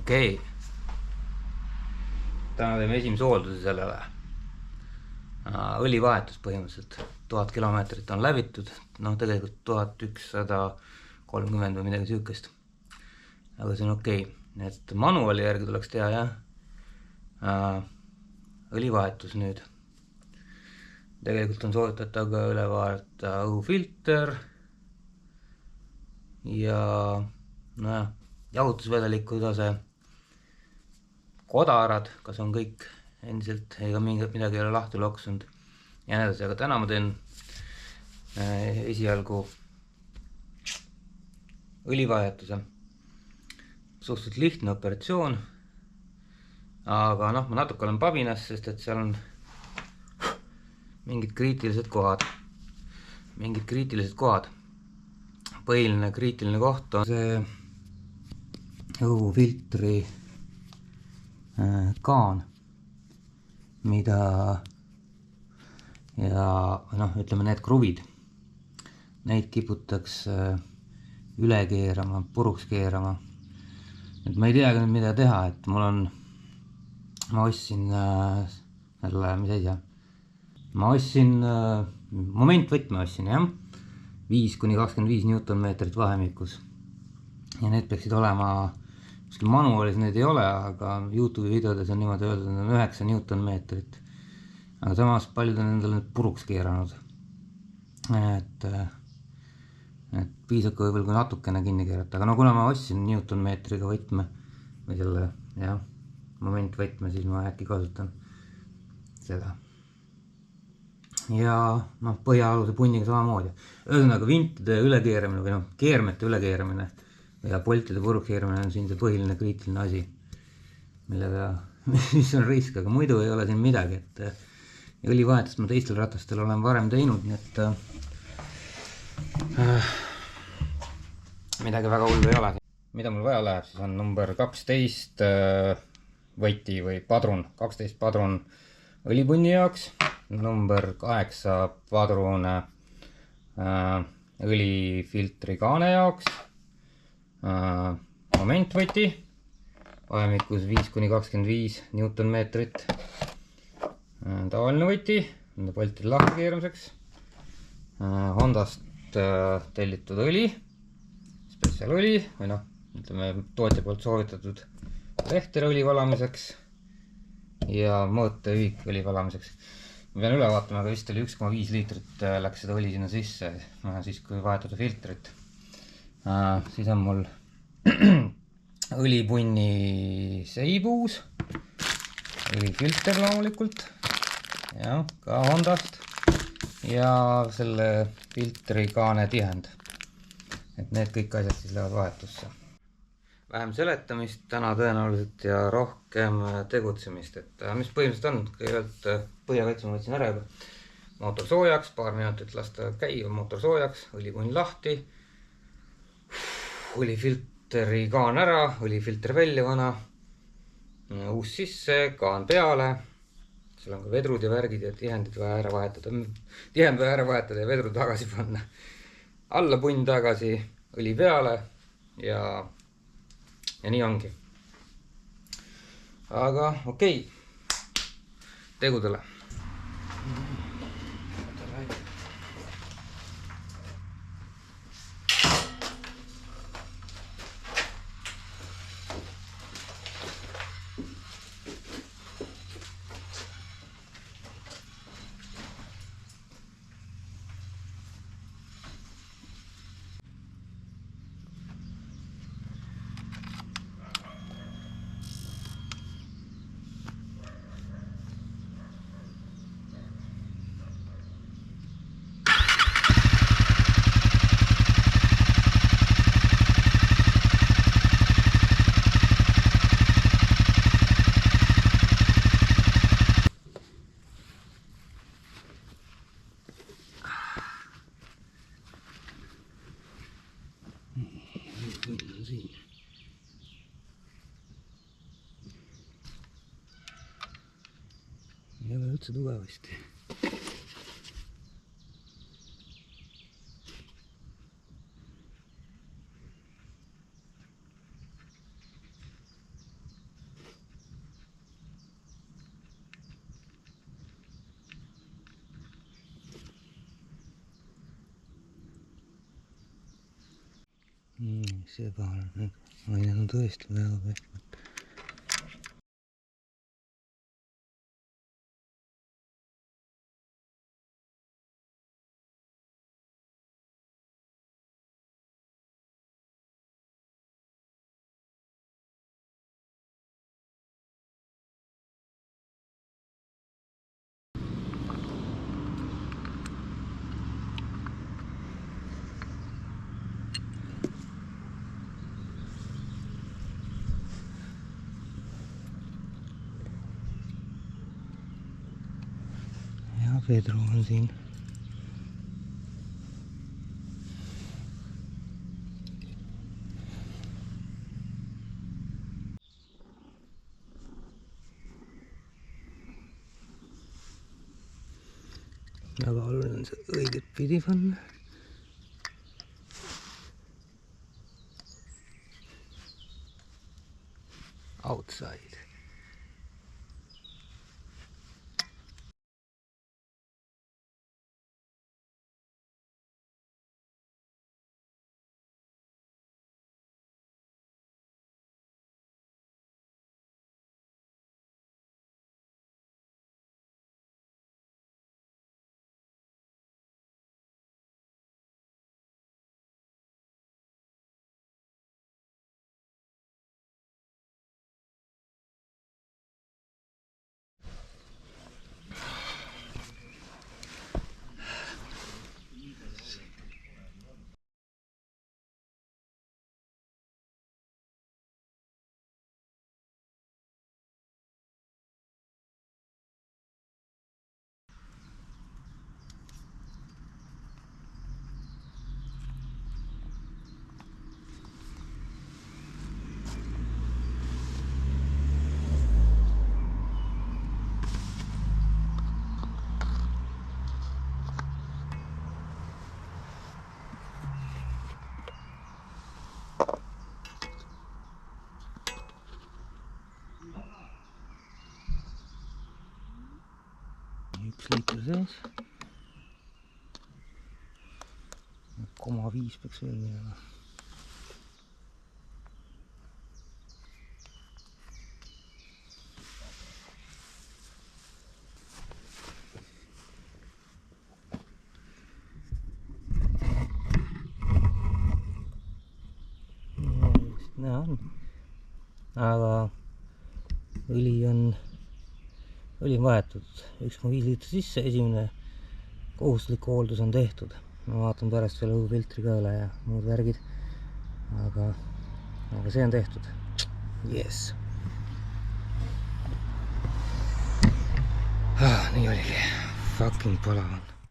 okei. Täna teeme esimese hoolduse sellele. Õlivahetus põhimõtteliselt. 1000 kilomeetrit on läbitud. Tegelikult 1130 või midagi sihukest. Aga see on okei. Et manuali järgi tuleks teha, jah. Õlivahetus nüüd. Tegelikult on soovitatav ka üle vaadata õhufilter. Ja jahutusvedeliku tase, kodarad, kas on kõik endiselt, ega midagi ei ole lahti loksunud ja nii edasi, aga täna ma teen esialgu õlivahetuse. Suhteliselt lihtne operatsioon, aga ma natuke olen pabinas, sest et seal on mingid kriitilised kohad. Põhiline kriitiline koht on see õhufiltri kaan, mida ja ütleme need kruvid, neid kiputakse üle keerama, puruks keerama. Et ma ei tea nüüd mida teha, et ma ostsin momentvõtme ostsin, jah, 5–25 Newton-meetrit vahemikus ja need peaksid olema kuskil manualis, need ei ole, aga YouTube'i videodes on niimoodi öeldud, et on 9 Newton-meetrit, aga samas paljud on endale nüüd puruks keeranud, et piisab ka võib-olla kui natukene kinni keerata, aga kuna ma ostsin Newton-meetriga võtme või selle momentvõtme, siis ma äkki kasutan seda. Ja põhjaaluse punniga samamoodi. Ühesõnaga vintide ülekeeramine või keermete ülekeeramine ja poltide puruks keeramine on siin see põhiline kriitiline asi, mis on risk, aga muidu ei ole siin midagi, et õlivahetust ma teistel ratastel olen varem teinud, nii et midagi väga hullu ei ole. Mida mul vaja läheb, siis on number 12 võti või padrun, 12 padrun õlipunni jaoks, number 8 padrun õlifiltri kaane jaoks, momentvõti vahemikus 5–25 Newton-meetrit, tavaline võti poltide lahti keeramiseks, Hondast tellitud õli, spetsiaalõli või ütleme tootja poolt soovitatud lehter õli valamiseks ja mõõteühik õli valamiseks. Ma pean üle vaatama, aga vist oli 1,5 liitrit läks seda õli sinna sisse, siis kui vahetada filtrit. Siis on mul õlipunni seibuus, õlifilter loomulikult, ja ka Hondast ja selle filtri kaane tihend. Et need kõik asjad siis lähevad vahetusse. Vähem seletamist täna tõenäoliselt ja rohkem tegutsemist, et mis põhimõtteliselt on, kõigepealt põhjakaitse ma võtsin ära juba, mootor soojaks, paar minutit lasta käia, mootor soojaks, õlipunn lahti, õlifiltri kaan ära, õlifilter välja vana, uus sisse, kaan peale, seal on ka vedrud ja värgid ja tihendid vaja ära vahetada, ja vedru tagasi panna, alla punn tagasi, õli peale ja nii ongi. Aga okei, tegudele. Ei ole üldse tugevasti. Seba on, aine on tõesti väga pehme. Ja Pedro on siin. Väga oluline on see õiget pidi panna. Outside. Üks liiter sees. 0,5 peaks veel minema. Näha on. Aga õli on vahetud 1,5 liitrit sisse, esimene kohustuslik hooldus on tehtud. Ma vaatan pärast veel õhufiltri ka üle ja muud värgid. Aga see on tehtud. Yes. Nii oligi. Fucking palav on.